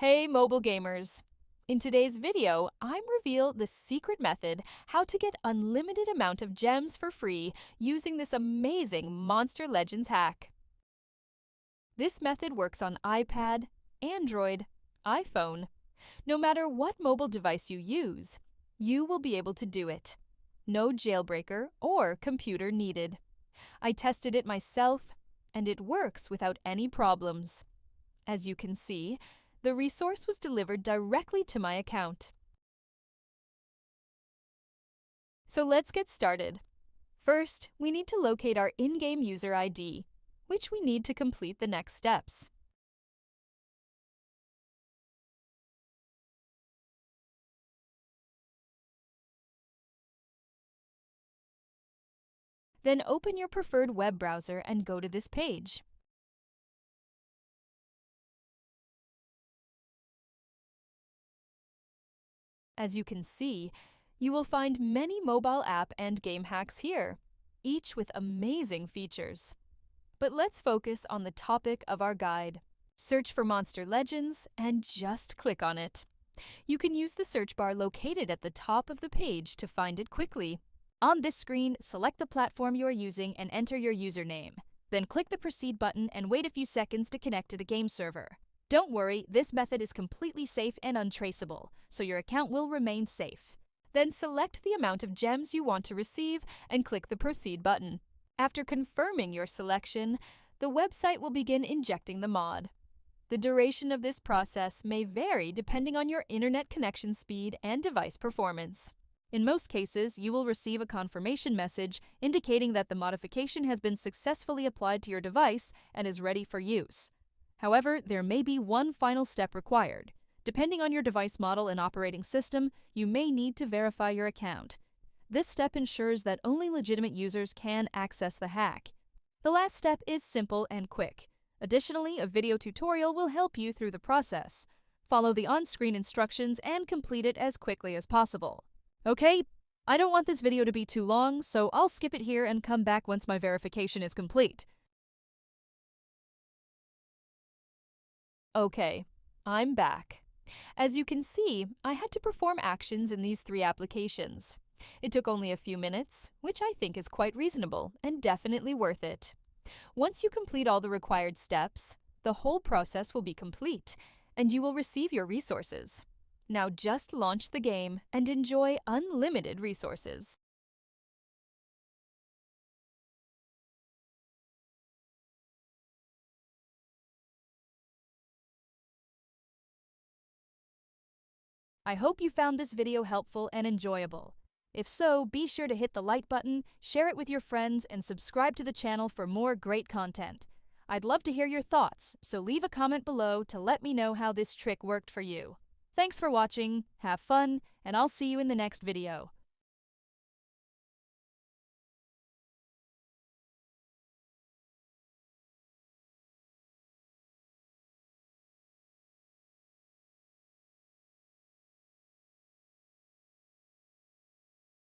Hey mobile gamers! In today's video, I'm reveal the secret method how to get unlimited amount of gems for free using this amazing Monster Legends hack. This method works on iPad, Android, iPhone. No matter what mobile device you use, you will be able to do it. No jailbreaker or computer needed. I tested it myself, and it works without any problems. As you can see, the resource was delivered directly to my account. So let's get started. First, we need to locate our in-game user ID, which we need to complete the next steps. Then open your preferred web browser and go to this page. As you can see, you will find many mobile app and game hacks here, each with amazing features. But let's focus on the topic of our guide. Search for Monster Legends and just click on it. You can use the search bar located at the top of the page to find it quickly. On this screen, select the platform you are using and enter your username. Then click the Proceed button and wait a few seconds to connect to the game server. Don't worry, this method is completely safe and untraceable, so your account will remain safe. Then select the amount of gems you want to receive and click the Proceed button. After confirming your selection, the website will begin injecting the mod. The duration of this process may vary depending on your internet connection speed and device performance. In most cases, you will receive a confirmation message indicating that the modification has been successfully applied to your device and is ready for use. However, there may be one final step required. Depending on your device model and operating system, you may need to verify your account. This step ensures that only legitimate users can access the hack. The last step is simple and quick. Additionally, a video tutorial will help you through the process. Follow the on-screen instructions and complete it as quickly as possible. Okay, I don't want this video to be too long, so I'll skip it here and come back once my verification is complete. Okay, I'm back. As you can see, I had to perform actions in these 3 applications. It took only a few minutes, which I think is quite reasonable and definitely worth it. Once you complete all the required steps, the whole process will be complete, and you will receive your resources. Now just launch the game and enjoy unlimited resources. I hope you found this video helpful and enjoyable. If so, be sure to hit the like button, share it with your friends, and subscribe to the channel for more great content. I'd love to hear your thoughts, so leave a comment below to let me know how this trick worked for you. Thanks for watching, have fun, and I'll see you in the next video.